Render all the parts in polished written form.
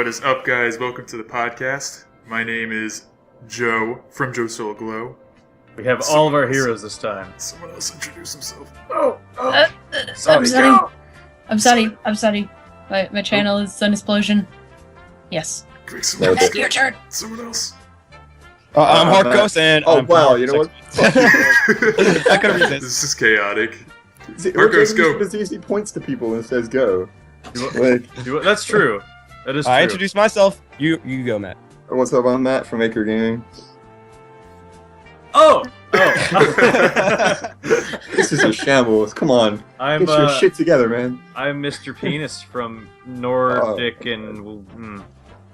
What is up, guys? Welcome to the podcast. My name is Joe from Joe Soul Glow. We have all of our heroes this time. Someone else introduce himself. Sorry. I'm sorry. My channel is Sun Explosion. Yes. Quick, someone else. Your turn. Someone else. I'm Harkos, and I'm you know what? I couldn't resist. This is chaotic. Marcos, go. He points to people and says go. That's true. That is true. I introduced myself. You go, Matt. What's up? I'm Matt from Maker Gaming. Oh! This is a shambles. Come on. Get your shit together, man. I'm Mr. Penis from Nordic and...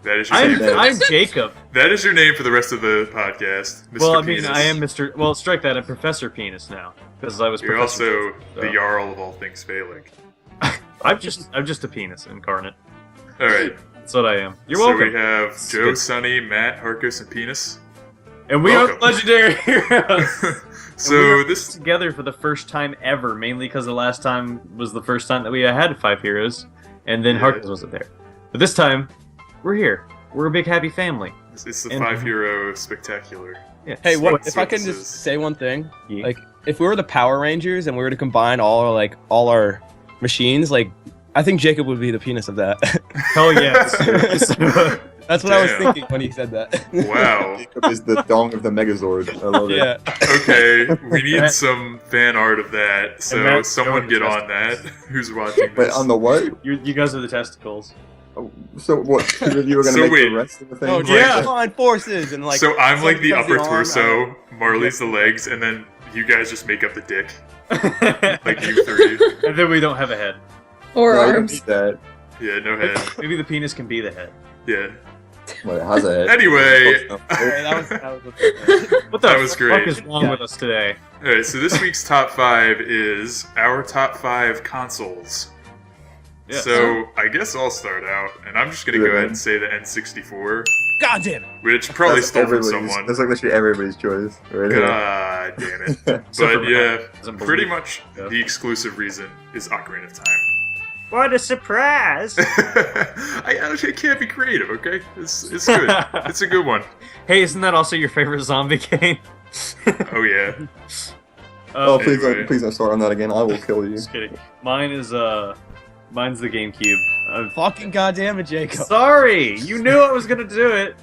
That is your name. I'm Jacob. That is your name for the rest of the podcast, Mr. Well, I Penis. mean, I am Mr. Well, strike that. I'm Professor Penis now. Because I was You're Professor also the Jarl of all things Phallic. I'm just a penis incarnate. Alright. That's what I am. You're so welcome. we have Joe, Sonny, Matt, Harkos, and Penis. And we are Welcome. legendary heroes. So this together for the first time ever, mainly because the last time was the first time that we had 5 heroes, and then Yeah. Harkos wasn't there. But this time, we're here. We're a big happy family. it's the And- 5-hero spectacular. Yeah. Hey, what That's if I what can this just is. say one thing? Yeah. Like, if we were the Power Rangers and we were to combine all our machines, like, I think Jacob would be the penis of that. Hell yes. That's what I was Damn. thinking when he said that. Wow. Jacob is the dong of the Megazord. I love it. Yeah. Okay, we need Matt- some fan art of that, so Matt, someone go get with on that. Who's watching Wait, this? on the what? you guys are the testicles. So what? Two of you are gonna So make wait. the rest of the thing? Oh, Yeah. combine forces and like. So I'm like the something upper comes the arm, torso, Marley's the legs, and then you guys just make up the dick, like and you three. then we don't have a head. Or No, I don't arms. need that. Yeah, no head. Maybe the penis can be the head. Yeah. Wait, how's that? Anyway. Okay, that was What the That was fuck great. is wrong with us today? Alright, so this week's top 5 is our top 5 consoles. Yeah. So I guess I'll start out, and I'm just gonna Do it, go ahead man. and say the N64, God damn it! which probably That's stole from everybody's- someone. That's like literally everybody's choice. Right here. God damn it. Except But for yeah, Matt. Doesn't pretty believe much Yeah. the exclusive reason is Ocarina of Time. What a surprise! I can't be creative, okay? It's good. It's a good one. Hey, isn't that also your favorite zombie game? Oh yeah. Oh, please Anyway. don't, please don't start on that again. I will kill you. Just kidding. Mine's the GameCube. Fucking goddamn it, Jacob. Sorry, you knew I was gonna do it.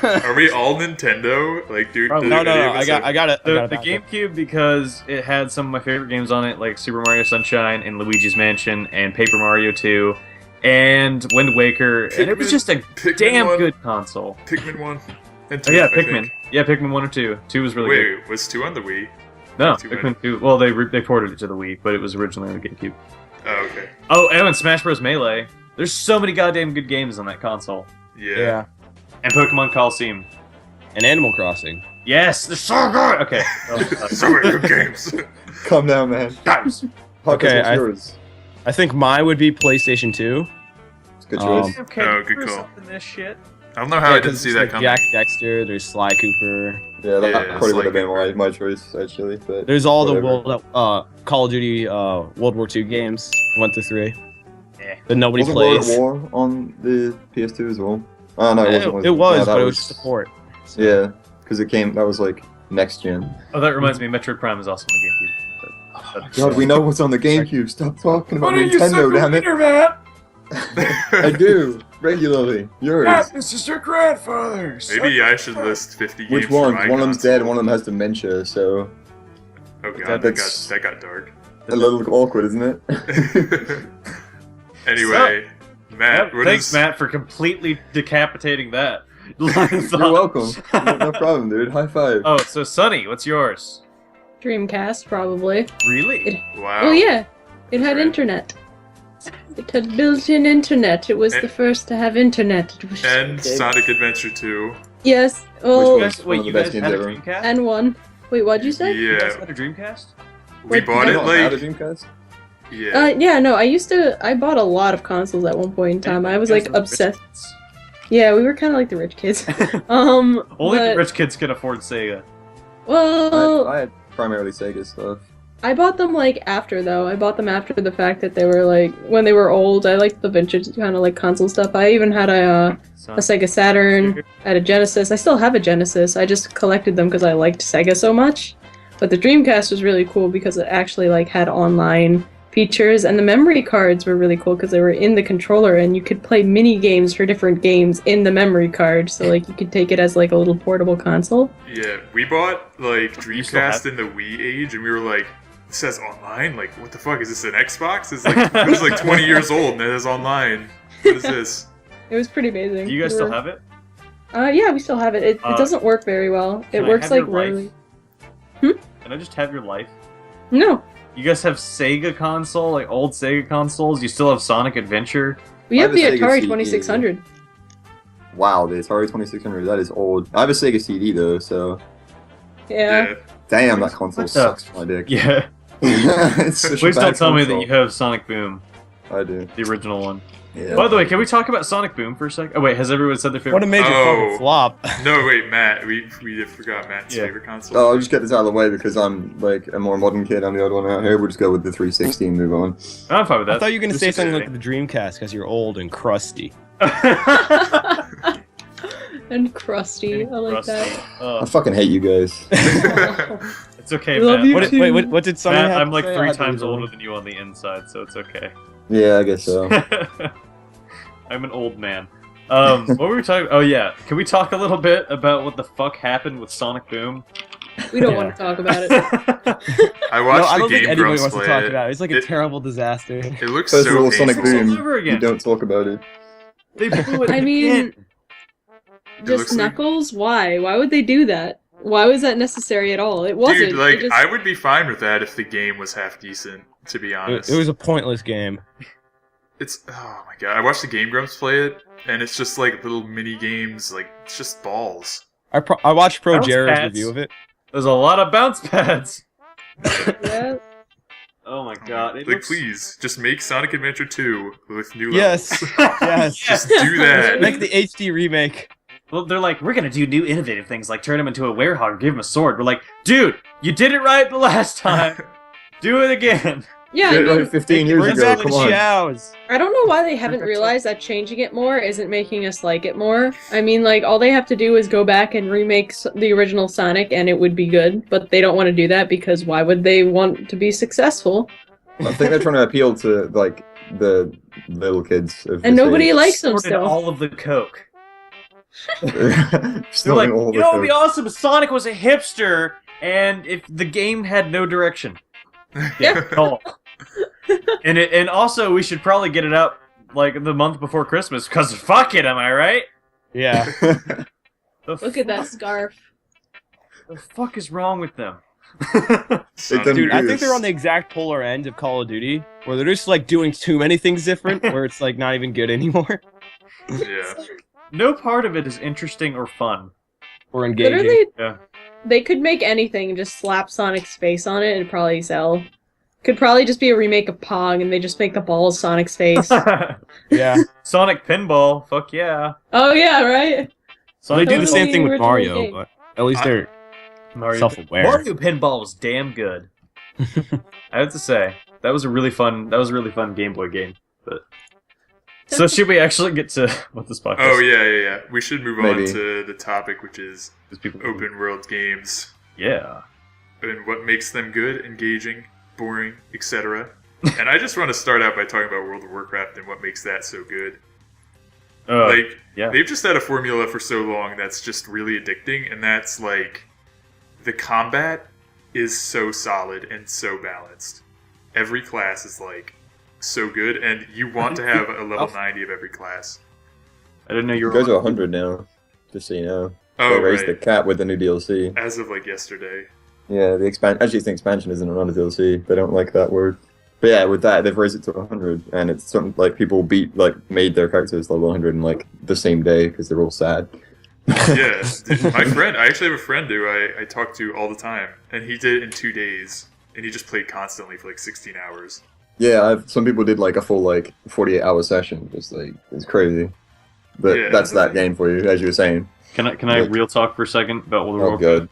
Are we all Nintendo? Like, dude, Oh, do No, any no, of no. us I got it. I The got it. GameCube because it had some of my favorite games on it, like Super Mario Sunshine and Luigi's Mansion and Paper Mario 2 and Wind Waker, and it was Pikmin- just a Pikmin damn 1, good console. Pikmin 1 and 2. Oh yeah, I think. Pikmin. Yeah, Pikmin 1 or 2. 2 was really good. Wait, was 2 on the Wii? No, too Pikmin 2. Well, they ported it to the Wii, but it was originally on the GameCube. Oh, okay. Oh, and Smash Bros. Melee. There's so many goddamn good games on that console. Yeah. Yeah. And Pokemon Coliseum. And Animal Crossing. Yes, they're so good. Okay. So many good games. Calm down, man. Guys. What's Okay, yours? I think mine would be PlayStation 2. It's a good choice. Okay, Oh, good throw call. something this shit. I don't know how I didn't 'cause see it's that like coming. Jack Dexter, there's Sly Cooper. Yeah, that Yeah, probably it's would have been like- my choice, actually. But There's all whatever. the Call of Duty World War II games, 1 through 3. Yeah. That nobody Wasn't World plays. at War on the PS2 as well? Oh, no, it wasn't. It was, no, that but it was just a port. So- Yeah, because it came, that was like next gen. Oh, that reminds me, Metroid Prime is also on the GameCube. God, we know what's on the GameCube. Stop talking about Nintendo, damn it. Matt? I do, regularly. Yours. this is your grandfather's. Maybe I should list 50 games. Which for one? my One of them's console. dead and one of them has dementia, so Oh god, That's- that got dark. a little awkward, isn't it? Anyway, Matt, what Thanks, is- Matt, for completely decapitating that. You're welcome. No problem, dude. High five. Oh, so Sonny, what's yours? Dreamcast, probably. Really? Wow. Oh yeah, it had Right. internet. It had built-in internet. It was And- the first to have internet. It was And so good. Sonic Adventure 2. Yes. Which Oh, one? Wait, one of you the guys best games had a ever. Dreamcast? and one. Wait, what'd you say? You guys Yeah. had a Dreamcast? We Wait, bought You it don't have a like... Dreamcast? Yeah. Yeah, no, I bought a lot of consoles at one point in time. I was like You guys were the rich obsessed. Yeah, we were kind of like the rich kids. Only but- the rich kids can afford Sega. Well, I had primarily Sega stuff. I bought them like after though. I bought them after the fact that they were like when they were old. I liked the vintage kind of like console stuff. I even had a Sega Saturn. I had a Genesis. I still have a Genesis. I just collected them because I liked Sega so much. But the Dreamcast was really cool because it actually like had online features, and the memory cards were really cool because they were in the controller, and you could play mini games for different games in the memory card. So like you could take it as like a little portable console. Yeah, we bought like You still have- Dreamcast in the Wii age, and we were like, "It says online. Like, what the fuck is this? An Xbox? It's like it was like 20 years old, and it has online. What is this?" It was pretty amazing. Do you guys still have it? Yeah, we still have it. It doesn't work very well. It Can I works have like your life? really. Can I just have your life? No, You guys have Sega console, like old Sega consoles? You still have Sonic Adventure? we I have have the a Sega Atari CD. 2600. Wow, the Atari 2600, that is old. I have a Sega CD though, so Yeah. damn, that console What the- sucks my dick. Yeah. It's such a Please bad don't tell me that console. you have Sonic Boom, I do. the original one. Yeah. By the way, can we talk about Sonic Boom for a sec? Oh wait, has everyone said their favorite? What a major Oh. fucking flop. No, wait, Matt. We forgot Matt's Yeah. favorite console. Oh, I'll just get this out of the way because I'm like a more modern kid. I'm the odd one out here. We'll just go with the 360 and move on. I'm fine with that. I thought you were gonna This say is something exciting. like the Dreamcast because you're old and crusty. And crusty. I like Rusty. that. I fucking hate you guys. It's okay, Love Matt. you What, too. What did Sonny Matt, have I'm to like say? I 3 had to times read older it. than you on the inside, so it's okay. Yeah, I guess so. I'm an old man. What were we talking? Oh yeah, can we talk a little bit about what the fuck happened with Sonic Boom? We don't Yeah. want to talk about it. I No, watched I don't the think Game anybody Grumps wants to play talk it. about it. It's like a It- terrible disaster. It looks First so of all, Sonic painful. Boom. Boom, Over again. you don't talk about it. They blew it I mean, again. It just looks like- Knuckles? Why? Why would they do that? Why was that necessary at all? It wasn't. Dude, like It just- I would be fine with that if the game was half decent. To be honest, It was a pointless game. It's oh my god! I watched the Game Grumps play it, and it's just like little mini games. Like it's just balls. I watched Pro Bounce Jared's pads. review of it. There's a lot of bounce pads. yeah. Oh my god! It Like, looks... please, just make Sonic Adventure 2 with new Yes. levels. Yes. Just do that. Make the HD remake. Well, they're like, we're gonna do new innovative things, like turn him into a werehog, give him a sword. We're like, dude, you did it right the last time. Do it again. Yeah, I Did it mean, like 15 years Bring ago, back come the on. Xiaos. I don't know why they haven't realized that changing it more isn't making us like it more. I mean, like, all they have to do is go back and remake the original Sonic and it would be good, but they don't want to do that because why would they want to be successful? I think they're trying to appeal to like the little kids. Of And this nobody age. likes them Sorted still. all of the coke. They're They're like, all you know what would be awesome if Sonic was a hipster and if the game had no direction. Yeah. Oh. And also we should probably get it out like the month before Christmas because fuck it, am I right? Yeah. Look at that scarf. The fuck is wrong with them? Sonic doesn't Dude, I do think this. they're on the exact polar end of Call of Duty, where they're just like doing too many things different, where it's like not even good anymore Yeah. No part of it is interesting or fun. or engaging. Literally, Yeah. they could make anything and just slap Sonic's face on it and it'd probably sell. Could probably just be a remake of Pong and they just make the balls Sonic's face. Yeah. Sonic Pinball, fuck yeah. Oh yeah, right? Well, they Sonic do the Totally same thing with original Mario, game. but at least they're Mario self-aware. Mario Pinball was damn good. I have to say that was a really fun Game Boy game. But so should we actually get to what this podcast? Oh yeah. We should move on Maybe. to the topic, which is Is people open world games Yeah. and what makes them good, engaging, boring, etc. And I just want to start out by talking about World of Warcraft and what makes that so good. Like, yeah. they've just had a formula for so long that's just really addicting, and that's like the combat is so solid and so balanced. Every class is like so good, and you want to have a level 90 of every class. I didn't know you It were. goes to 100 now, just so you know. Oh, they raised right. the cap with the new DLC. As of like yesterday. Yeah, the actually, the expansion isn't around the DLC. They don't like that word. But yeah, with that, they've raised it to 100, and it's something like people made their characters level 100 in like the same day because they're all sad. Yeah, dude, I actually have a friend who I talk to all the time, and he did it in 2 days, and he just played constantly for like 16 hours. Yeah, some people did like a full 48-hour session. Just like it's crazy. But Yeah. that's that game for you, as you were saying. Can I real talk for a second about World of Oh, Warcraft? good.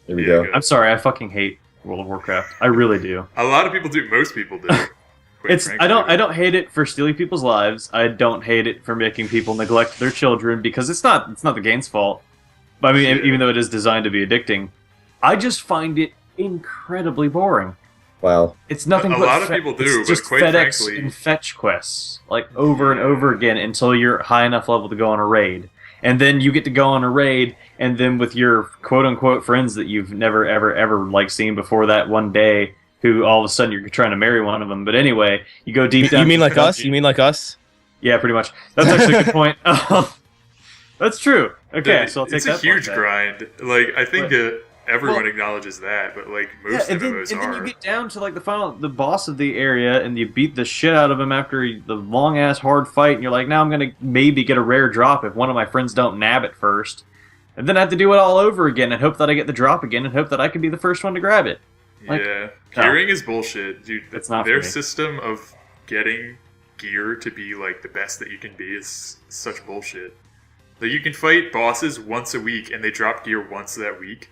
Here we Yeah, go. good. I'm sorry, I fucking hate World of Warcraft. I really do. A lot of people do. Most people do. quite frankly. I don't hate it for stealing people's lives. I don't hate it for making people neglect their children because it's not the game's fault. I mean, Yeah. even though it is designed to be addicting, I just find it incredibly boring. Wow. It's nothing A but lot of people do, it's but just quite FedEx frankly- and fetch quests, like over and over again until you're high enough level to go on a raid. And then you get to go on a raid, and then with your quote-unquote friends that you've never, ever, like, seen before that one day, who all of a sudden you're trying to marry one of them. But anyway, you go deep down... You mean to like the us? dungeon. You mean like us? Yeah, pretty much. That's actually a good point. That's true. Okay, so I'll take it's that a huge point back. grind. Like, I think But- everyone well- acknowledges that, but like Yeah, most and then MMOs you are. get down to like the boss of the area, and you beat the shit out of him after the long ass hard fight, and you're like, now I'm gonna maybe get a rare drop if one of my friends don't nab it first, and then I have to do it all over again and hope that I get the drop again and hope that I can be the first one to grab it. like, Yeah, no. gearing is bullshit, dude. It's not Their for me. system of getting gear to be like the best that you can be is such bullshit. Like you can fight bosses once a week, and they drop gear once that week.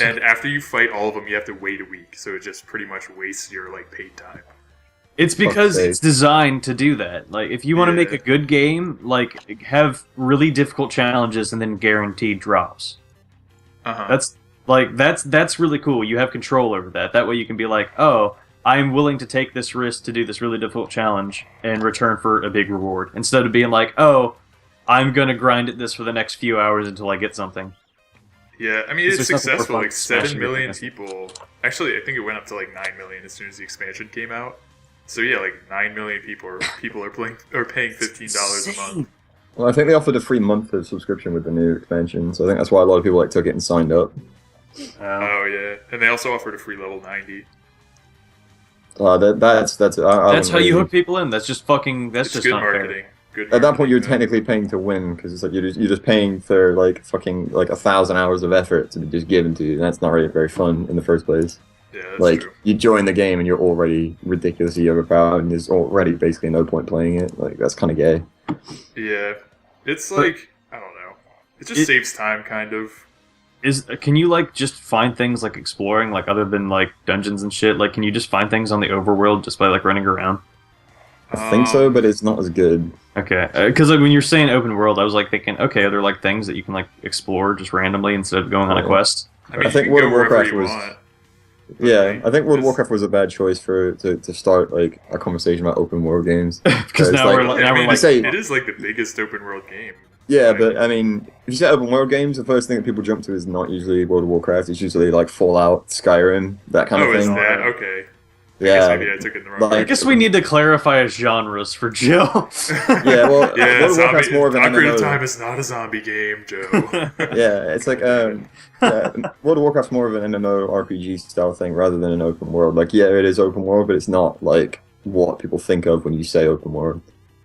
And after you fight all of them, you have to wait a week, so it just pretty much wastes your like paid time. It's because sake. it's designed to do that. Like, if you want to make Yeah. a good game, like, have really difficult challenges and then guaranteed drops. Uh-huh. That's really cool. You have control over that. That way you can be like, oh, I am willing to take this risk to do this really difficult challenge in return for a big reward. Instead of being like, oh, I'm going to grind at this for the next few hours until I get something. Yeah, I mean Is it's there something more successful. fun Like than smashing 7 million your people. Actually, I think it went up to like 9 million as soon as the expansion came out. So yeah, like 9 million people are paying $15 a month. Well, I think they offered a free month of subscription with the new expansion, so I think that's why a lot of people like took it and signed up. Oh yeah, and they also offered a free level 90. That's That's wouldn't how you really- hook people in. That's just fucking. That's It's just good not fair. marketing. Good. At that point, you're marketing, though. technically paying to win because it's like you're just paying for like fucking like 1,000 hours of effort to be just given to you, and that's not really very fun in the first place. Yeah, that's Like true. you join the game and you're already ridiculously overpowered, and there's already basically no point playing it. Like that's kind of gay. Yeah, it's But- like I don't know. It just It- saves time, kind of. Can you like just find things like exploring, like other than like dungeons and shit? Like, can you just find things on the overworld just by like running around? I think so, but it's not as good. Okay, because like when you're saying open world, I was like thinking, okay, are there like things that you can like explore just randomly instead of going on a Oh. quest? I mean, I think you World can of go wherever Warcraft you was- want. Yeah, Like, I think World of just- Warcraft was a bad choice to start like a conversation about open world games. Because it's now like- we're Yeah, now I we're mean, like, say- it is like the biggest open world game. Yeah, but I mean, if you say open world games, the first thing that people jump to is not usually World of Warcraft. It's usually like Fallout, Skyrim, that kind Oh, of is thing. that okay? I Yeah, guess maybe I took it in the wrong. Like- I guess we need to clarify genres for Joe. yeah. Well, yeah, World of Warcraft's more of an Ocarina of MMO. Time is not a zombie game, Joe. Yeah, it's like yeah, World of Warcraft's more of an MMO RPG style thing rather than an open world. Like, yeah, it is open world, but it's not like what people think of when you say open world.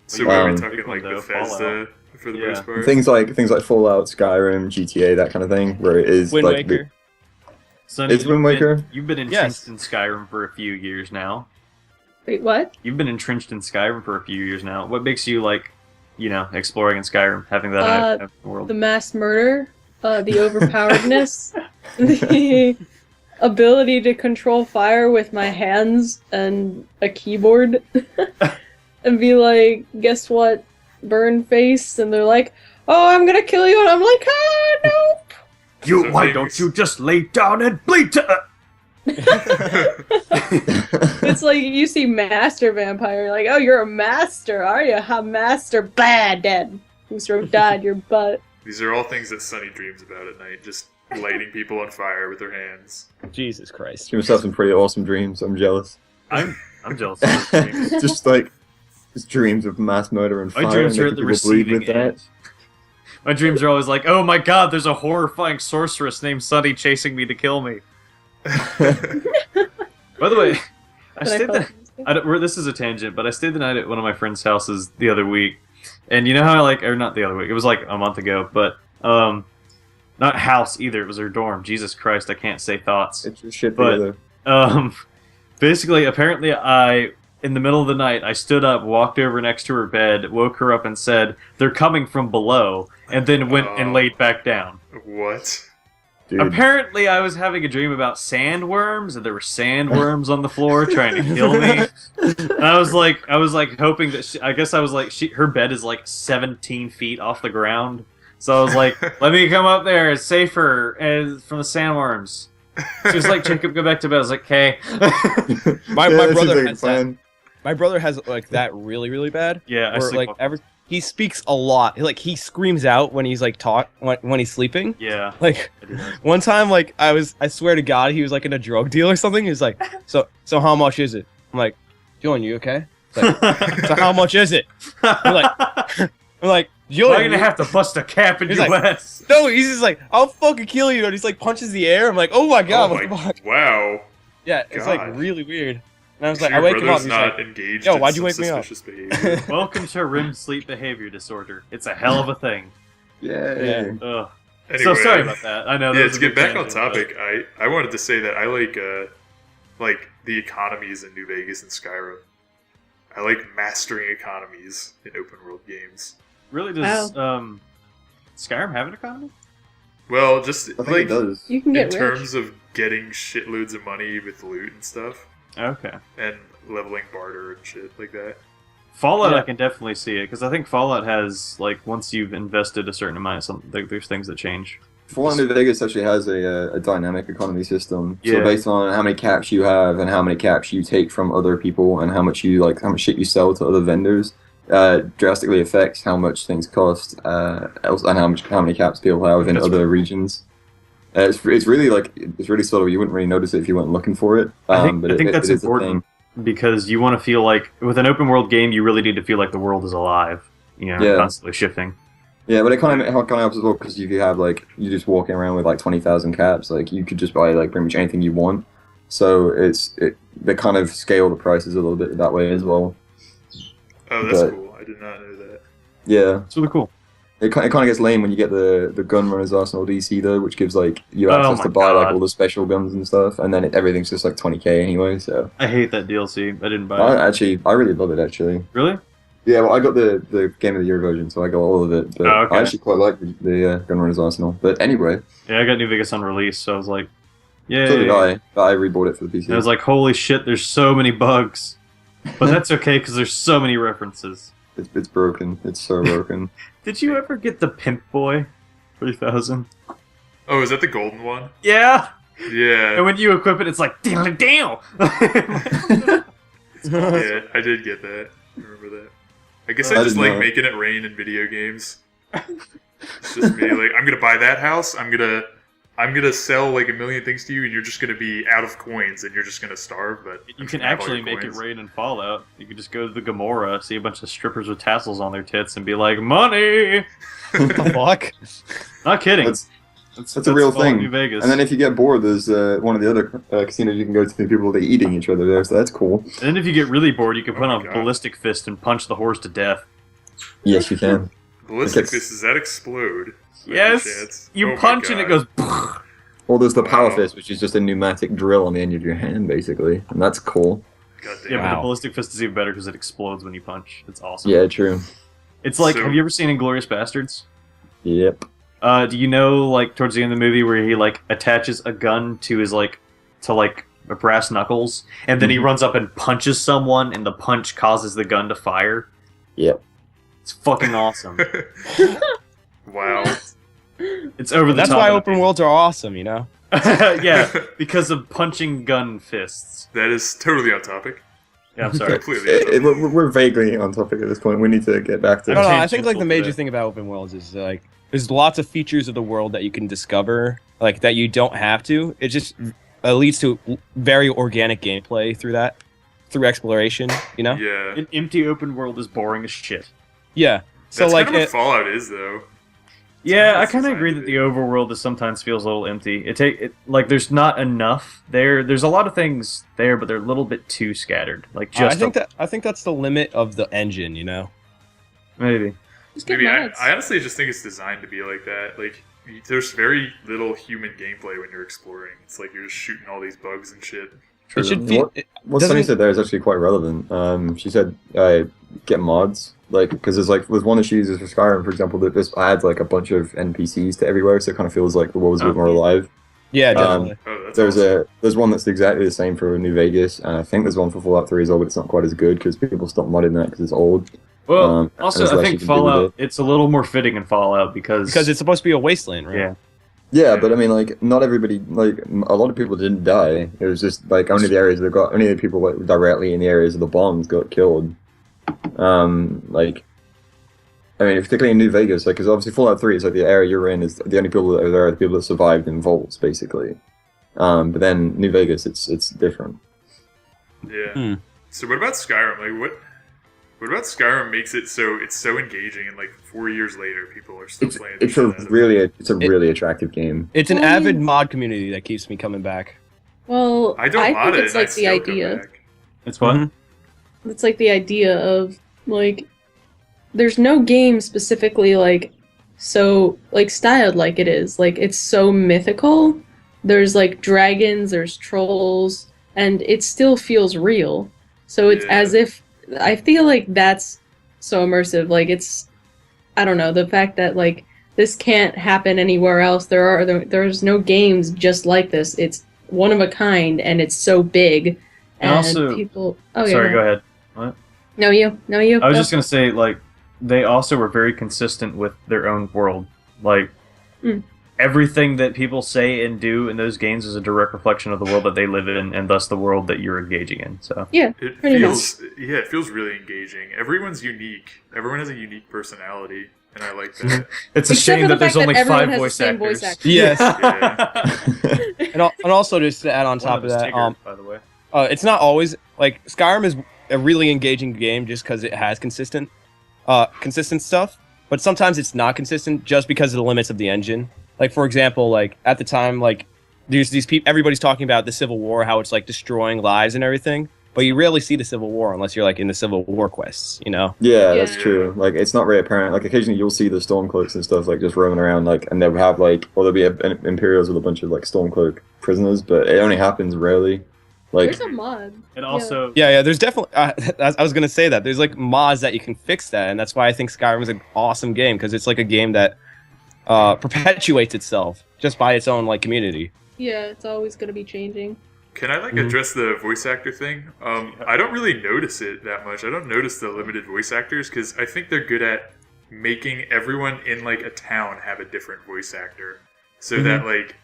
So are we Um, talking like Fallout. Bethesda for the Yeah. most part? Things like Fallout, Skyrim, GTA, that kind of thing, where it is Wind like Waker. Sonny, Is Wind Waker? You've been entrenched Yes. in Skyrim for a few years now. Wait, what? You've been entrenched in Skyrim for a few years now. What makes you like, exploring in Skyrim, having that open world? The mass murder, the overpoweredness, the ability to control fire with my hands and a keyboard, and be like, guess what, burn face, and they're like, oh, I'm gonna kill you, and I'm like, ah, no. So Why things- don't you just lay down and bleed to? It's like you see Master Vampire, you're like, oh, you're a master, are you? Ha, master, bad, dead. Who's died your butt? These are all things that Sunny dreams about at night, just lighting people on fire with their hands. Jesus Christ. Give yourself some pretty awesome dreams. I'm jealous. I'm jealous. Of those dreams. just dreams of mass murder and My fire. dreams and are at making the people bleed receiving with that. end. My dreams are always like, oh my god, there's a horrifying sorceress named Sunny chasing me to kill me. By the way, I stayed this is a tangent, but I stayed the night at one of my friend's houses the other week, and you know how or not the other week, it was like a month ago, but not house either. It was her dorm. Jesus Christ, I can't say thoughts. It's just shit But- together. Basically, apparently, in the middle of the night, I stood up, walked over next to her bed, woke her up, and said, "They're coming from below," and then went and Oh. laid back down. What? Dude. Apparently, I was having a dream about sandworms, and there were sandworms on the floor trying to kill me. And I was like hoping that her bed is like 17 feet off the ground. So I was like, let me come up there. It's safer from the sandworms. She was like, Jacob, go back to bed. I was like, okay. My that brother seems like a has plan. My brother has like that really, really bad. Yeah, I Where, sleep like he speaks a lot. Like he screams out when he's like when he's sleeping. Yeah. Like I do that. one time, like I swear to God, he was like in a drug deal or something. He was like, so how much is it? I'm like, Julian, you okay? He's like, so how much is it? I'm like, Julian, I'm gonna have to bust a cap in He's your like, ass. No, he's just like, I'll fucking kill you, and he's like punches the air. I'm like, oh my God, Oh what the my, fuck? wow. Yeah, it's like God. really weird. And I was Sure like, I wake him up. brother's He's not like, engaged yo, in why'd you some wake me up? suspicious behavior. Welcome to REM sleep behavior disorder. It's a hell of a thing. Yeah. Ugh. Anyway, So sorry about that. I know. that Yeah, was to a get big back on tangent, but- topic, I wanted to say that I like the economies in New Vegas and Skyrim. I like mastering economies in open world games. Really, does Skyrim have an economy? Well, just I think like it does. You can in get rich. terms of getting shitloads of money with loot and stuff, Okay. and leveling barter and shit like that. Fallout, Yeah. I can definitely see it because I think Fallout has like once you've invested a certain amount, there's things that change. Fallout New Vegas actually has a dynamic economy system. Yeah. So based on how many caps you have and how many caps you take from other people and how much shit you sell to other vendors, drastically affects how much things cost, and how many caps people have in That's other regions. It's really subtle. You wouldn't really notice it if you weren't looking for it. I think But that's it is a important thing. because you want to feel like with an open world game, you really need to feel like the world is alive. You know, Yeah. constantly shifting. Yeah, but it kind of helps as well because if you have you just walking around with like 20,000 caps, like you could just buy like pretty much anything you want. So they kind of scale the prices a little bit that way as well. Oh, that's But- cool. I did not know that. Yeah, It's really cool. it kind of gets lame when you get the Gunrunners Arsenal DC though, which gives like you Oh access my to buy like God. all the special guns and stuff, and then everything's just like 20k anyway. So I hate that DLC. I didn't buy it. I really love it actually. Really? Yeah, well, I got the Game of the Year version, so I got all of it. But Oh, okay. I actually quite like the Gunrunners Arsenal. But anyway, Yeah, I got New Vegas on release, so I was like, yeah. so did I. But I rebought it for the PC. And I was like, holy shit, there's so many bugs. But that's okay because there's so many references. It's broken. It's so broken. Did you ever get the Pimp Boy 3000? Oh, is that the golden one? Yeah. Yeah. And when you equip it, it's like down. Yeah, I did get that. I remember that. I guess I I just didn't like know. making it rain in video games. It's just me. Like, I'm gonna buy that house. I'm gonna sell like a million things to you, and you're just gonna be out of coins, and you're just gonna starve. But You I'm can gonna have all actually your make it coins. rain in Fallout. You could just go to the Gomorrah, see a bunch of strippers with tassels on their tits, and be like, money! what the fuck? Not kidding. That's a real Fallout thing. New Vegas. And then if you get bored, there's one of the other casinos you can go to. The people that are eating each other there, so that's cool. And then if you get really bored, you can put Oh my on God. ballistic fist and punch the horse to death. Yes, you can. Ballistic It's- fist, does that explode? By any Yes! chance? You Oh my punch and it goes. God. Well, there's the power Wow. fist, which is just a pneumatic drill on the end of your hand, basically, and that's cool. God damn. Yeah, but the Wow. ballistic fist is even better because it explodes when you punch. It's awesome. Yeah, true. It's like, So- have you ever seen Inglourious Bastards? Yep. Do you know, like, towards the end of the movie where he, like, attaches a gun to his, like, brass knuckles, and then he Mhm. runs up and punches someone, and the punch causes the gun to fire? Yep. It's fucking awesome. Wow. It's over the That's top. why and open worlds are awesome, you know? yeah, because of punching gun fists. That is totally on topic. Yeah, I'm sorry. Completely. on topic. We're vaguely on topic at this point. We need to get back to. I don't know. I changed think like the pencil major today. thing about open worlds is like there's lots of features of the world that you can discover, like that you don't have to. It just leads to very organic gameplay through exploration. You know? Yeah. An empty open world is boring as shit. Yeah. So That's like kind of what it, Fallout is, though. Yeah, I It's kind of designed agree to that be. the overworld is sometimes feels a little empty. Like there's not enough there. There's a lot of things there, but they're a little bit too scattered. Like just I think that's the limit of the engine. You know? maybe. Just get Maybe I mods. honestly just think it's designed to be like that. Like, there's very little human gameplay when you're exploring. It's like you're just shooting all these bugs and shit. It should feel. What Sunny doesn't- said there is actually quite relevant. She said get mods, like because there's like with one that she uses for Skyrim, for example, that this adds like a bunch of NPCs to everywhere, so it kind of feels like the world's a bit more alive. Yeah, Um, definitely. Oh, that's awesome. There's one that's exactly the same for New Vegas, and I think there's one for Fallout 3 as well, but it's not quite as good because people stopped modding that because it's old. Well, and also, there's I less you think can do with Fallout, it. it's a little more fitting in Fallout because Because it's supposed to be a wasteland, right? yeah. Yeah, but I mean, like, not everybody, like, a lot of people didn't die. It was just like only the people like directly in the areas of the bombs got killed. Like, I mean, particularly in New Vegas, like, because obviously Fallout 3 is like the area you're in is the only people that are there are the people that survived in vaults, basically. But then New Vegas, it's different. Yeah. Hmm. So what about Skyrim? Like, what about Skyrim makes it so it's so engaging, and like 4 years later, people are still playing. It's the a shit out of it? really attractive game. It's an Well, avid yeah. mod community that keeps me coming back. Well, I don't mod think it. it's and I like the still come idea. back. It's what? Mhm. It's like the idea of like there's no game specifically like so like styled like it is. Like it's so mythical. There's like dragons, there's trolls, and it still feels real. So it's Yeah. as if I feel like that's so immersive. Like it's I don't know, the fact that like this can't happen anywhere else. There's no games just like this. It's one of a kind and it's so big. And also- people Oh Sorry, yeah. go ahead. No you. I was Go. just gonna say, like, they also were very consistent with their own world. Like, Mm. everything that people say and do in those games is a direct reflection of the world that they live in, and thus the world that you're engaging in. So, It Pretty feels it feels really engaging. Everyone's unique. Everyone has a unique personality, and I like that. it's a Except shame for the that there's fact only that everyone 5 has the voice same actors. voice actor. Yes. Yeah. And also just to add on One top of is that, Tigger, by the way. it's not always like Skyrim is a really engaging game just because it has consistent stuff, but sometimes it's not consistent just because of the limits of the engine. Like for example, like at the time, like there's these people, everybody's talking about the Civil War, how it's like destroying lives and everything, but you rarely see the Civil War unless you're like in the Civil War quests, you know? Yeah, Yeah. that's true. Like, it's not really apparent. Like, occasionally you'll see the Stormcloaks and stuff, like, just roaming around, like, and they'll have, like, or there'll be Imperials with a bunch of, like, Stormcloak prisoners, but it only happens rarely. Like, There's a mod. And also, Yeah, there's definitely. I was gonna say that there's like mods that you can fix that, and that's why I think Skyrim is an awesome game because it's like a game that perpetuates itself just by its own like community. Yeah, it's always gonna be changing. Can I like Mhm. address the voice actor thing? I don't really notice it that much. I don't notice the limited voice actors because I think they're good at making everyone in like a town have a different voice actor, so that like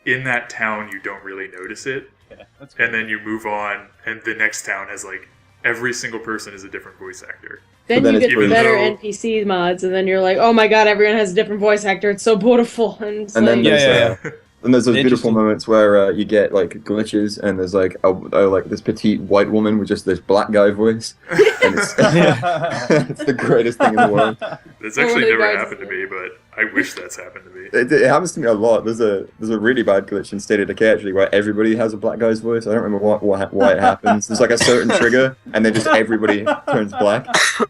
in that town you don't really notice it, yeah, that's and then you move on, and the next town has like every single person is a different voice actor. Then then you it's get pretty- better Even though- NPC mods, and then you're like, oh my god, everyone has a different voice actor. It's so beautiful. And, it's and then like, there's and there's those beautiful Interesting. moments where you get like glitches, and there's like like this petite white woman with just this black guy voice, and it's, it's the greatest thing in the world. That's Oh, actually one of the never guys- happened to me, but I wish that's happened to me. It happens to me a lot. There's a really bad glitch in State of Decay actually, where everybody has a black guy's voice. I don't remember why it happens. There's like a certain trigger, and then just everybody turns black.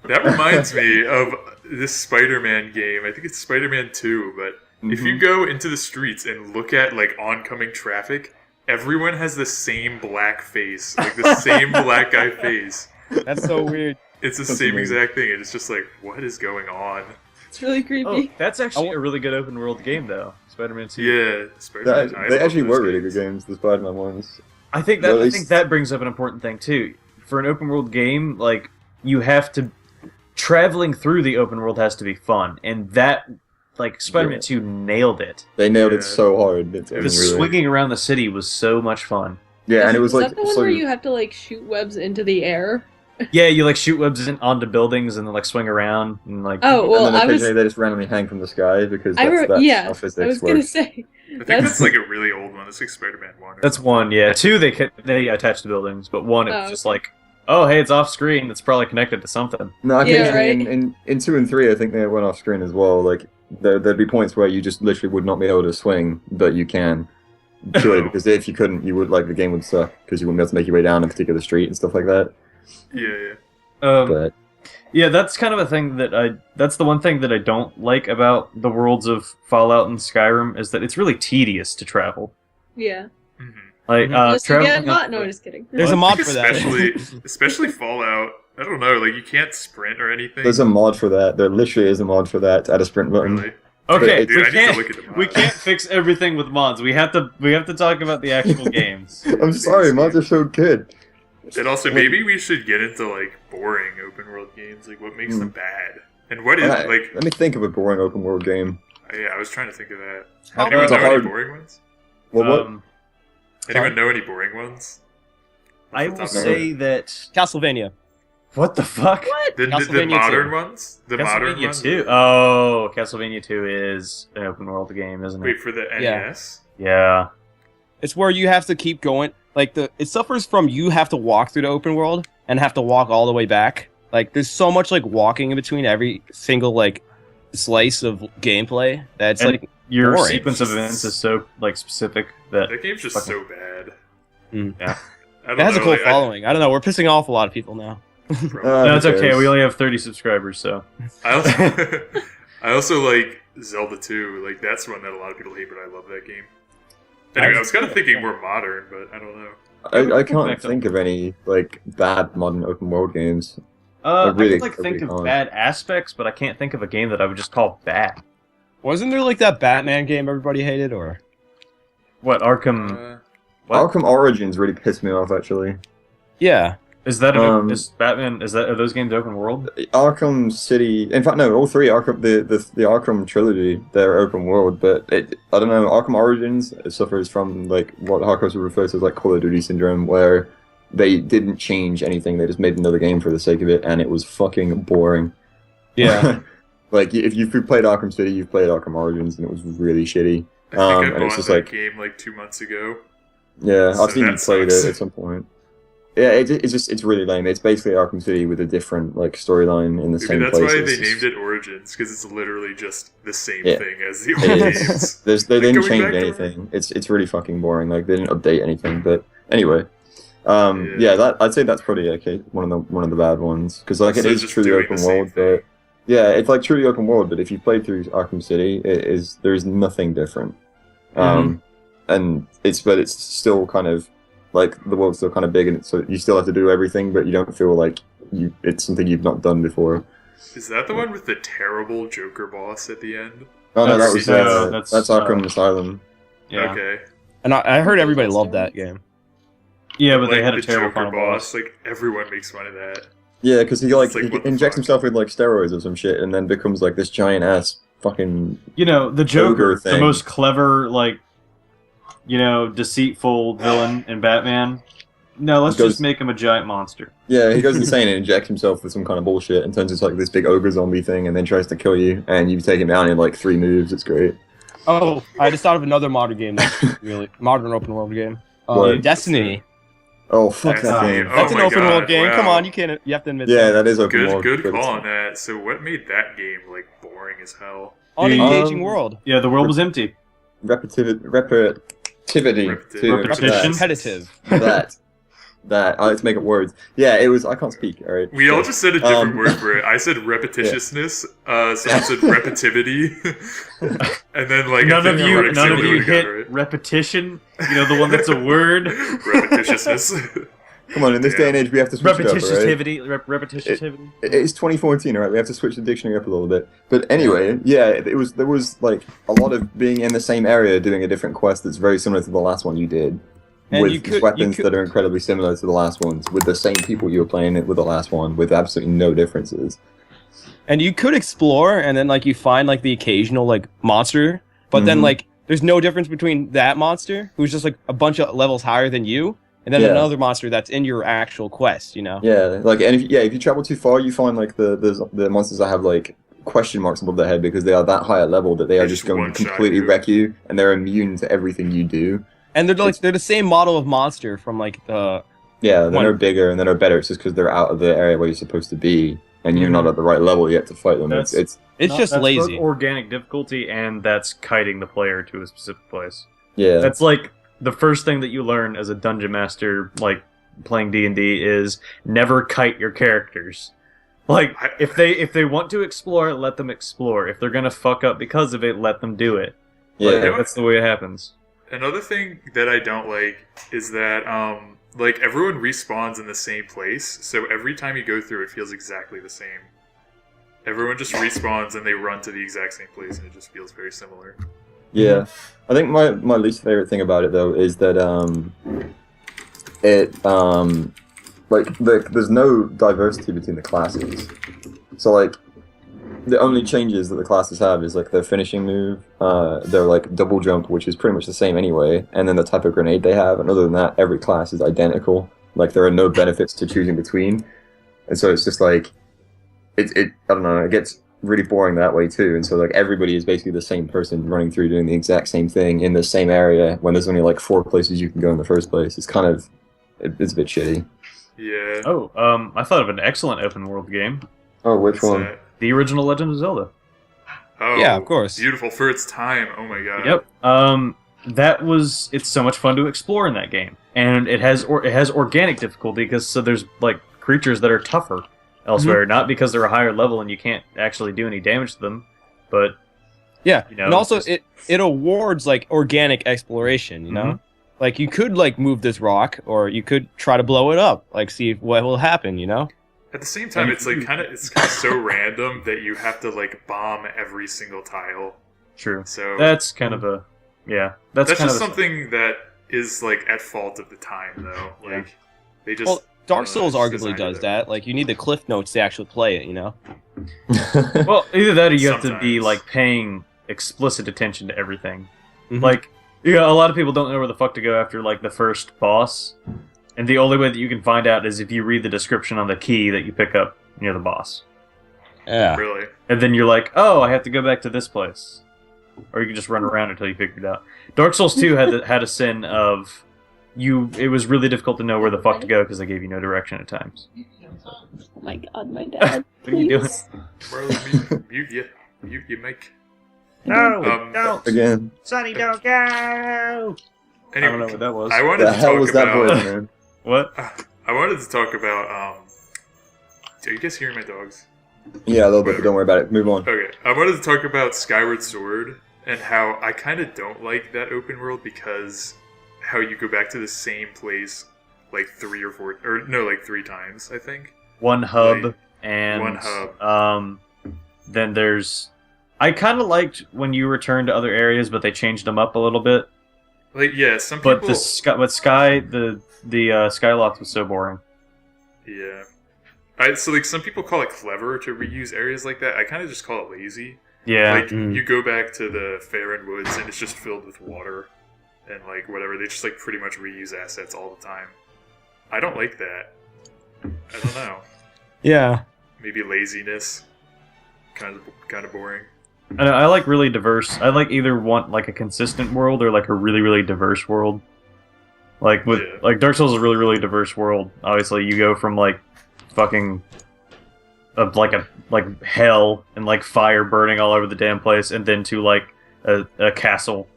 That reminds me of this Spider-Man game. I think it's Spider-Man 2, but if you go into the streets and look at like oncoming traffic, everyone has the same black face, like the same black guy face. That's so weird. It's the That's same amazing. exact thing, and it's just like, what is going on? it's really creepy. Oh, that's actually a really good open world game, though. Spider-Man 2. Yeah, Spider-Man. I They love actually those were really good games, the Spider-Man ones. I think Well, that at I least- think that brings up an important thing too. For an open world game, like you have to traveling through the open world has to be fun, and that like Spider-Man Yeah. 2 nailed it. They nailed Yeah. it so hard. It's The really, swinging around the city was so much fun. yeah, and it was Is like that the one so. where you have to like shoot webs into the air? Yeah, you like shoot webs onto buildings and then like swing around and like. Oh well, and then I was. occasionally they just randomly hang from the sky because I that's, yeah, how I physics was gonna works. say. I think That's- that's like a really old one. It's like Spider-Man 1. That's one, yeah. 2 they attach to buildings, but 1 it's Oh, just okay. like, oh hey, it's off screen. It's probably connected to something. No, Yeah, occasionally right. in 2 and 3, I think they went off screen as well. Like there'd be points where you just literally would not be able to swing, but you can. Purely because if you couldn't, you would like the game would suck because you wouldn't be able to make your way down a particular street and stuff like that. Yeah. But Yeah, that's kind of a thing that that's the one thing that I don't like about the worlds of Fallout and Skyrim is that it's really tedious to travel. Yeah. hmm Like Unless you get traveling hot. up- No, just kidding. There's a mod for that. especially Fallout. I don't know, like you can't sprint or anything. there's a mod for that. There literally is a mod for that to add a sprint button. Really? Okay, Dude, I we need to can't. look at the We mods. can't fix everything with mods. We have to talk about the actual games. I'm sorry, mods are so good. And also, maybe we should get into like boring open world games. Like, what makes them bad? And what is Alright, like? let me think of a boring open world game. Yeah, I was trying to think of that. How Anyone It's a know any hard- boring ones? Well, what? Anyone know any boring ones? I will say that. Castlevania. What the fuck? The Castlevania modern 2. ones? The modern Castlevania ones? 2. Oh, Castlevania 2 is an open world game, isn't it? Wait, for the Yeah. NES? Yeah. It's where you have to keep going. Like it suffers from you have to walk through the open world and have to walk all the way back. Like there's so much like walking in between every single like slice of gameplay that's And like Your boring. sequence of events is so like specific that That game's just Fucking- so bad. Yeah. I don't it has a know, cool like, following. I don't know. We're pissing off a lot of people now. Probably. no, it's who okay. cares? We only have 30 subscribers, so I also, I also like Zelda 2. Like, that's one that a lot of people hate, but I love that game. Anyway, I was kind of thinking more modern, but I don't know. I can't think of any like bad modern open world games. I really- could like I think really of can't. bad aspects, but I can't think of a game that I would just call bad. Wasn't there like that Batman game everybody hated or? What Arkham? What? Arkham Origins really pissed me off actually. Yeah. Is that Um, Batman? Are those games open world? Arkham City. In fact, no, all three Arkham the Arkham trilogy. They're open world, but I don't know. Arkham Origins suffers from like what hackers would refer to as like Call of Duty syndrome, where they didn't change anything. They just made another game for the sake of it, and it was fucking boring. Yeah. Like if you've played Arkham City, you've played Arkham Origins, and it was really shitty. I think I and it's bought just that like game like 2 months ago. yeah, So I've seen you that played sucks. it at some point. Yeah, it's really lame. It's basically Arkham City with a different like storyline in the Maybe same that's place. why It's they just- named it Origins, because it's literally just the same Yeah. thing as the It old is. games. They Like, didn't going change back to- anything. It's really fucking boring. Like they didn't update anything. But anyway, Yeah. yeah, that I'd say that's probably okay. One of the bad ones because like it So is just truly doing open the same world, thing. but yeah, it's like truly open world. But if you play through Arkham City, there's nothing different. And it's still kind of like the world's still kind of big, and so you still have to do everything, but you don't feel like it's something you've not done before. Is that the one with the terrible Joker boss at the end? Oh no, that That's- was no, that's that's, Arkham Asylum. Yeah. Okay. And I heard everybody loved that game. Yeah, but they Like, had a the terrible Joker final boss. Like, everyone makes fun of that. Yeah, because he It's like, he what the injects fuck? himself with like steroids or some shit, and then becomes like this giant ass fucking. You know, the Joker, Ogre the thing. most clever, like, deceitful villain in Batman. No, let's Goes- just make him a giant monster. Yeah, he goes insane and injects himself with some kind of bullshit and turns into like this big ogre zombie thing, and then tries to kill you, and you take him down in like 3 moves. It's great. Oh, I just thought of another modern game that's really modern open world game. What? Destiny. Oh fuck that Destiny. game. Oh That's an my open God, world game. wow. Come on, you have to admit Yeah, that. that is open world. Good but call it's on that. So what made that game like boring as hell? Unengaging Um, world. Yeah, the world was empty. repetitivity Repetition? Competitive. let's make it words. Yeah, it was. I can't speak. All right. We all just said a different Um, word for it. I said repetitiousness. Someone said repetitivity, and then like I None of think you, Alex none of said you it hit together, right? repetition. You know, the one that's a word. Repetitiousness. Come on, in this day and age, we have to switch it up. All right? Repetitivity. It's 2014, all right. We have to switch the dictionary up a little bit. But anyway, yeah, there was like a lot of being in the same area doing a different quest that's very similar to the last one you did, And with you could- weapons you could- that are incredibly similar to the last ones, with the same people you were playing it with the last one, with absolutely no differences. And you could explore, and then like you find like the occasional like monster, but then Mhm. like there's no difference between that monster who's just like a bunch of levels higher than you, and then Yeah. another monster that's in your actual quest. You know. Yeah, like and if you travel too far, you find like the monsters that have like question marks above their head because they are that high a level that they are They just just going to one-shot completely you. wreck you, and they're immune to everything you do. And they're the same model of monster from like the. Yeah, then One- they're bigger and then they're better. It's just because they're out of the area where you're supposed to be, and you're not at the right level yet to fight them. That's- It's It's just that's lazy. both organic difficulty, and that's kiting the player to a specific place. yeah. That's like the first thing that you learn as a dungeon master, like playing D&D, is never kite your characters. Like if they want to explore, let them explore. If they're gonna fuck up because of it, let them do it. Yeah. Like, that's the way it happens. Another thing that I don't like is that like everyone respawns in the same place, so every time you go through, it feels exactly the same. Everyone just respawns and they run to the exact same place, and it just feels very similar. Yeah, I think my least favorite thing about it though is that there's no diversity between the classes. So like the only changes that the classes have is like their finishing move, their like double jump, which is pretty much the same anyway, and then the type of grenade they have. And other than that, every class is identical. Like there are no benefits to choosing between, and so it's just like it I don't know, it gets really boring that way too. And so like everybody is basically the same person running through doing the exact same thing in the same area when there's only like 4 places you can go in the first place. It's kind of it's a bit shitty. Yeah. Oh, I thought of an excellent open world game. Oh, which What's one? that? The original Legend of Zelda. Oh, Yeah, of course. Beautiful for its time. Oh my god. Yep. It's so much fun to explore in that game, and it has organic difficulty because so there's like creatures that are tougher elsewhere, not because they're a higher level and you can't actually do any damage to them, but Yeah, you know, and also just- it awards like organic exploration. You know, Mhm. like you could like move this rock, or you could try to blow it up, like see what will happen. You know. At the same time, it's like kind of so random that you have to like bomb every single tile. True. So That's kind of a That's that's kind just of a- something that is like at fault of the time, though. Yeah. Like they just Well, Dark it's Souls arguably designed does it. that. Like you need the cliff notes to actually play it. You know. Well, either that or you have to be Sometimes. like paying explicit attention to everything. Mhm. Like, a lot of people don't know where the fuck to go after like the first boss, and the only way that you can find out is if you read the description on the key that you pick up near the boss, Yeah. Really. and then you're like, oh, I have to go back to this place, or you can just run around until you figure it out. Dark Souls 2 had a sin of it was really difficult to know where the fuck to go because they gave you no direction at times. Oh my god, my dad. What are you doing? please. Marlon, you make. No, Um, Again, Sonny, don't go. I Anyway, don't know what that was. I wanted the to hell talk was that about. voice, man? What? I wanted to talk about. Are you guys hearing my dogs? Yeah, a little bit, but don't worry about it. Move on. Okay, I wanted to talk about Skyward Sword and how I kind of don't like that open world because how you go back to the same place like 3 times, I think. One hub Like, and one hub. Then there's. I kind of liked when you returned to other areas, but they changed them up a little bit. Like, yeah, some But people. the Skyloft was so boring. Yeah. So like some people call it clever to reuse areas like that. I kind of just call it lazy. Yeah, Like Mm. you go back to the Faerun Woods and it's just filled with water and like whatever. They just like pretty much reuse assets all the time. I don't like that. I don't know. Yeah. Maybe laziness. Kind of boring. I like really diverse. I like either want like a consistent world or like a really really diverse world. Like with Yeah. like Dark Souls is a really really diverse world. Obviously, you go from like fucking like hell and like fire burning all over the damn place, and then to like a castle,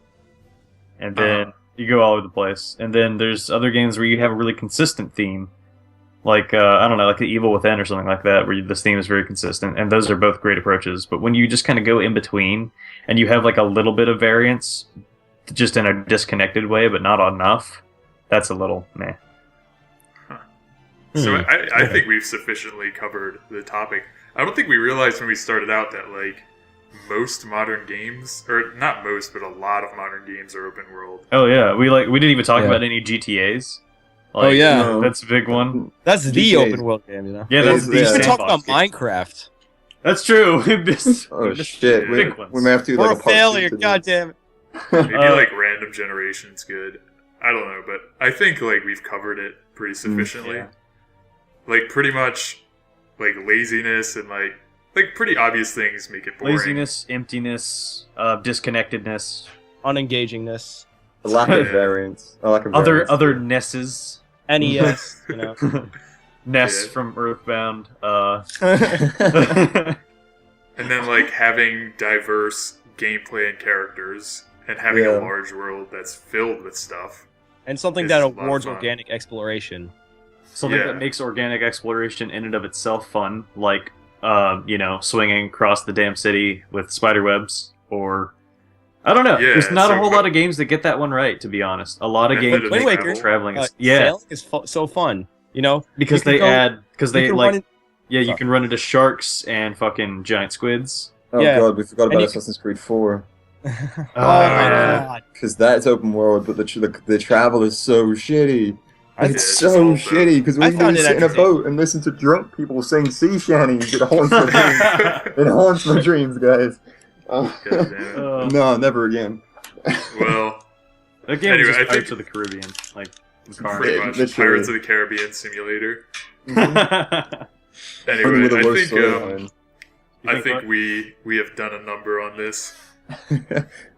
and then you go all over the place. And then there's other games where you have a really consistent theme, like I don't know, like the Evil Within or something like that, where this theme is very consistent. And those are both great approaches. But when you just kind of go in between and you have like a little bit of variance, just in a disconnected way, but not enough, that's a little meh. So Hmm. I think we've sufficiently covered the topic. I don't think we realized when we started out that like most modern games, or not most, but a lot of modern games are open world. Oh yeah, we didn't even talk Yeah. about any GTAs. Like, Oh, yeah. No. that's a big one. That's the GTA. open world game, you know. Yeah, that's Yeah. the We We can talk sandbox about game. Minecraft. That's true. We missed- Oh we missed shit! the We, big ones. we may have to do We're like a a part two failure. to this. God damn it. Maybe Uh, like random generation's good. I don't know, but I think like we've covered it pretty sufficiently. yeah. Like pretty much, like laziness and like pretty obvious things make it boring. Laziness, emptiness, disconnectedness, Unengagingness. A lack of variance. A lack of other variance. nesses, NES, you know. Ness Yeah. from Earthbound. And then like having diverse gameplay and characters and having Yeah. a large world that's filled with stuff. And something It's that a lot of awards fun. organic exploration. Something Yeah. that makes organic exploration in and of itself fun, like swinging across the damn city with spider webs, or I don't know. Yeah, There's not a so- whole lot of games that get that one right, to be honest. A lot of Method games of make travel. traveling. Uh, Yeah, Sailing is so fun, you know. because you can they go- add because You they can like run Yeah, you can run into sharks and fucking giant squids. Oh Yeah. god, we forgot And about you Assassin's Creed 4. Oh, yeah. God. Because that's open world, but the travel is so shitty. It's it's so all the- shitty because we I can found it sit in a entertaining. boat and listen to drunk people sing sea shanties. It haunts my dreams. It haunts my dreams, guys. God damn it. No, never again. Well, That game Anyway, is I just Pirates think- of the Caribbean, like pretty Yeah, much literally. Pirates of the Caribbean simulator. Only Anyway, with a I worse think storyline. I think we have done a number on this. I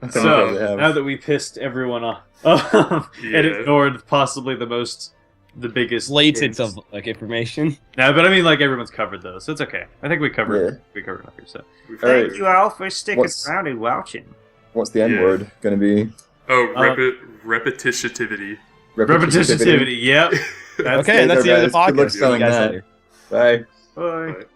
don't So know if they have. now that we pissed everyone off and Yeah. ignored possibly the biggest Blatant games. of like information. No, but I mean, like everyone's covered those, so it's okay. I think we covered Yeah. enough here. So We've Alright. covered- all for sticking What's- around and watching. What's the N Yeah. word gonna be? Oh, Uh, repetitivity. Repetitivity. Yep. That's Okay, and that's the end of the guys. Good luck podcast. See you spelling guys that. later. Bye. Bye. But-